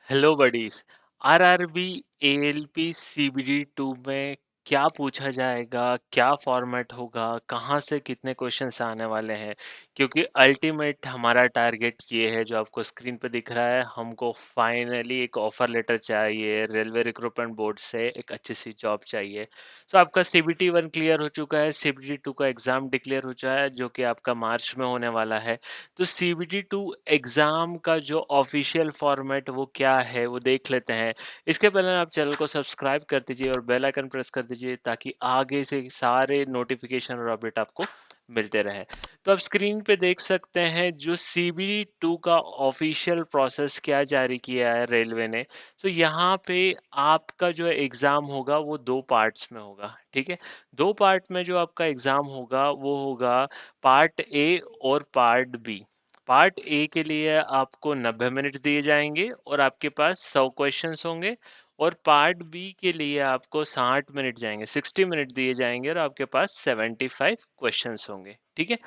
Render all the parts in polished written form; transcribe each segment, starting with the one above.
Hello buddies. RRB ALP CBT 2 में क्या पूछा जाएगा, क्या फॉर्मेट होगा, कहाँ से कितने क्वेश्चंस आने वाले हैं? क्योंकि अल्टीमेट हमारा टारगेट ये है जो आपको स्क्रीन पे दिख रहा है। हमको फाइनली एक ऑफर लेटर चाहिए, रेलवे रिक्रूटमेंट बोर्ड से एक अच्छी सी जॉब चाहिए। तो आपका सीबीटी 1 क्लियर हो चुका है, सीबीटी 2 का एग्जाम डिक्लेयर हो चुका है जो कि आपका मार्च में होने वाला है। तो सीबीटी 2 एग्जाम का जो ऑफिशियल फॉर्मेट वो क्या है वो देख लेते हैं। इसके पहले आप चैनल को सब्सक्राइब कर दीजिए और बेल आइकन प्रेस कर दीजिए ताकि आगे से सारे नोटिफिकेशन और अपडेट आपको मिलते रहे। तो आप स्क्रीन पे देख सकते हैं जो सीबीटी 2 का ऑफिशियल प्रोसेस क्या जारी किया है रेलवे ने। तो यहाँ पे आपका जो एग्जाम होगा वो दो पार्ट्स में होगा, ठीक है। दो पार्ट में जो आपका एग्जाम होगा वो होगा पार्ट ए और पार्ट बी। पार्ट ए के लिए आपको 90 मिनट दिए जाएंगे और आपके पास 100 क्वेश्चंस होंगे। और पार्ट बी के लिए आपको 60 मिनट जाएंगे, 60 मिनट दिए जाएंगे और आपके पास 75 क्वेश्चंस होंगे, ठीक है।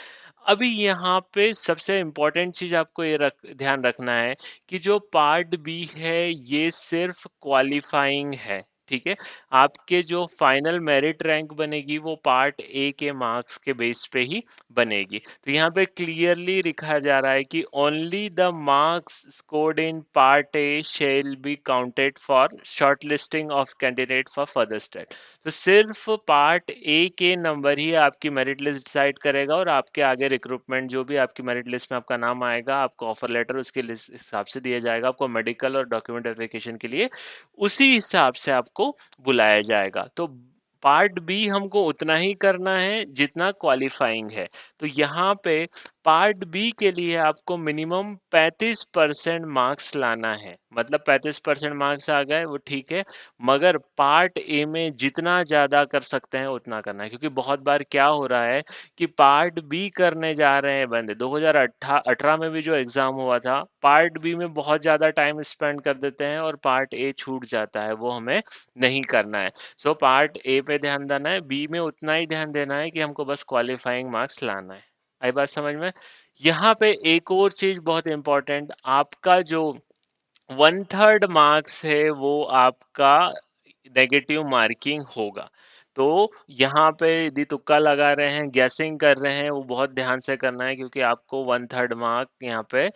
अभी यहाँ पे सबसे इम्पोर्टेंट चीज आपको ये ध्यान रखना है कि जो पार्ट बी है ये सिर्फ क्वालिफाइंग है, ठीक है। आपके जो फाइनल मेरिट रैंक बनेगी वो पार्ट ए के मार्क्स के बेस पे ही बनेगी। तो यहाँ पे क्लियरली लिखा जा रहा है कि only the marks scored in part a shall be counted for shortlisting of candidate for further step. तो सिर्फ पार्ट ए के नंबर ही आपकी मेरिट लिस्ट डिसाइड करेगा और आपके आगे रिक्रूटमेंट जो भी आपकी मेरिट लिस्ट में आपका नाम आएगा, आपको ऑफर लेटर उसके हिसाब से दिया जाएगा, आपको मेडिकल और डॉक्यूमेंट वेरिफिकेशन के लिए उसी हिसाब से आपको बुलाया जाएगा। तो पार्ट बी हमको उतना ही करना है जितना क्वालिफाइंग है। तो यहाँ पे पार्ट बी के लिए आपको मिनिमम 35% मार्क्स लाना है। मतलब 35% मार्क्स आ गए वो ठीक है, मगर पार्ट ए में जितना ज्यादा कर सकते हैं उतना करना है। क्योंकि बहुत बार क्या हो रहा है कि पार्ट बी करने जा रहे हैं बंदे, 2018 में भी जो एग्जाम हुआ था पार्ट बी में बहुत ज्यादा टाइम स्पेंड कर देते हैं और पार्ट ए छूट जाता है, वो हमें नहीं करना है। सो पार्ट ए पे ध्यान देना है, बी में उतना ही ध्यान देना है कि हमको बस क्वालिफाइंग मार्क्स लाना है। आई बात समझ में? यहाँ पे एक और चीज बहुत इंपॉर्टेंट, आपका जो 1/3 मार्क्स है वो आपका नेगेटिव मार्किंग होगा। तो यहाँ पे यदि तुक्का लगा रहे हैं, गैसिंग कर रहे हैं, वो बहुत ध्यान से करना है क्योंकि आपको 1/3 मार्क यहाँ पे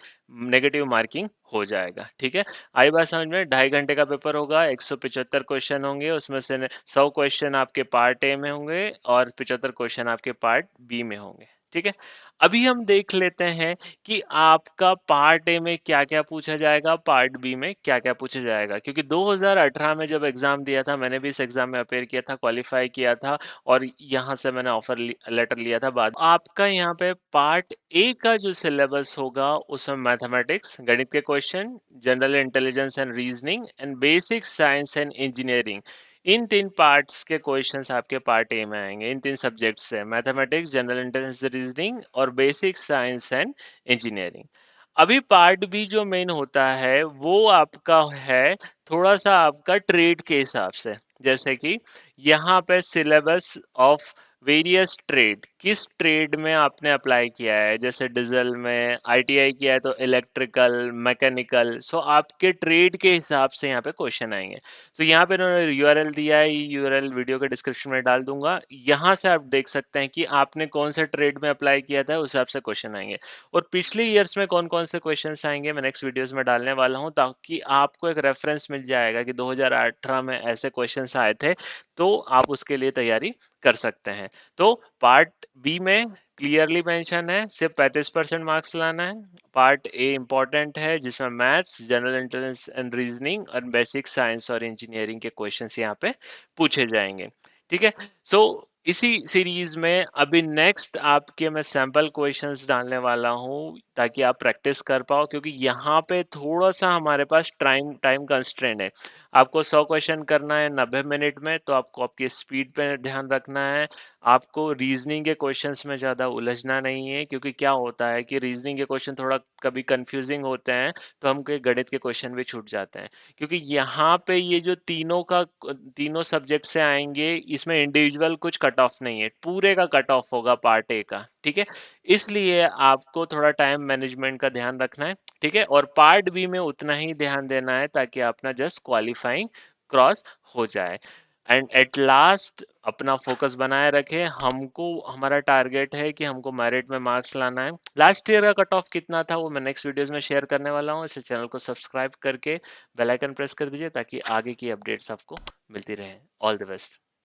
नेगेटिव मार्किंग हो जाएगा, ठीक है। आई बात समझ में? 2.5 घंटे का पेपर होगा, 175 क्वेश्चन होंगे, उसमें से 100 क्वेश्चन आपके पार्ट ए में होंगे और 75 क्वेश्चन आपके पार्ट बी में होंगे, ठीक है। अभी हम देख लेते हैं कि आपका पार्ट ए में क्या क्या पूछा जाएगा, पार्ट बी में क्या क्या पूछा जाएगा। क्योंकि 2018 में जब एग्जाम दिया था, मैंने भी इस एग्जाम में अपेयर किया था, क्वालिफाई किया था और यहाँ से मैंने ऑफर लेटर लिया था बाद। आपका यहाँ पे पार्ट ए का जो सिलेबस होगा उसमें मैथमेटिक्स, गणित के question, general intelligence and reasoning and basic science and engineering, इन तीन पार्ट्स के क्वेश्चंस आपके पार्ट ए में आएंगे। इन तीन सब्जेक्ट्स से मैथमेटिक्स, जनरल इंटेलिजेंस, रीजनिंग और बेसिक साइंस एंड इंजीनियरिंग। अभी पार्ट बी जो मेन होता है वो आपका है थोड़ा सा आपका ट्रेड के हिसाब से। जैसे कि यहाँ पे सिलेबस ऑफ वेरियस ट्रेड, किस ट्रेड में आपने अप्लाई किया है, जैसे डीजल में आईटीआई किया है तो इलेक्ट्रिकल, मैकेनिकल। सो आपके ट्रेड के हिसाब से यहाँ पे क्वेश्चन आएंगे। तो यहाँ पे उन्होंने यूआरएल दिया है, यूआरएल वीडियो के डिस्क्रिप्शन में डाल दूंगा, यहाँ से आप देख सकते हैं कि आपने कौन से ट्रेड में अप्लाई किया था, उस हिसाब से क्वेश्चन आएंगे। और पिछले ईयर्स में कौन कौन से क्वेश्चंस आएंगे मैं नेक्स्ट वीडियोस में डालने वाला हूं, ताकि आपको एक रेफरेंस मिल जाएगा कि 2018 में ऐसे क्वेश्चंस आए थे, तो आप उसके लिए तैयारी कर सकते हैं। तो पार्ट बी में क्लियरली मेंशन है सिर्फ 35% मार्क्स लाना है। पार्ट ए इंपॉर्टेंट है जिसमें maths, general intelligence and reasoning और बेसिक साइंस और इंजीनियरिंग के क्वेश्चंस यहाँ पे पूछे जाएंगे, ठीक है। सो इसी सीरीज में अभी नेक्स्ट आपके मैं सैंपल क्वेश्चंस डालने वाला हूं ताकि आप प्रैक्टिस कर पाओ, क्योंकि यहाँ पे थोड़ा सा हमारे पास टाइम टाइम कंस्ट्रेंट है। आपको 100 क्वेश्चन करना है 90 मिनट में, तो आपको आपकी स्पीड पे ध्यान रखना है। आपको रीजनिंग के क्वेश्चंस में ज़्यादा उलझना नहीं है, क्योंकि क्या होता है कि रीजनिंग के क्वेश्चन थोड़ा कभी कंफ्यूजिंग होते हैं, तो हमको गणित के क्वेश्चन भी छूट जाते हैं। क्योंकि यहाँ पे ये जो तीनों सब्जेक्ट से आएंगे, इसमें इंडिविजुअल कुछ कट ऑफ नहीं है, पूरे का कट ऑफ होगा पार्ट ए का, ठीक है। इसलिए आपको थोड़ा टाइम मैनेजमेंट का ध्यान रखना है, ठीक है? और पार्ट बी में उतना ही ध्यान देना है ताकि अपना जस्ट क्वालिफाइंग क्रॉस हो जाए। एंड एट लास्ट अपना फोकस बनाए रखें। हमको हमारा टारगेट है कि हमको मेरिट में मार्क्स लाना है। लास्ट ईयर का कट ऑफ कितना था वो मैं नेक्स्ट वीडियोस में शेयर करने वाला हूँ। इसे चैनल को सब्सक्राइब करके बेल आइकन प्रेस कर दीजिए ताकि आगे की अपडेट्स आपको मिलती रहे। All the best.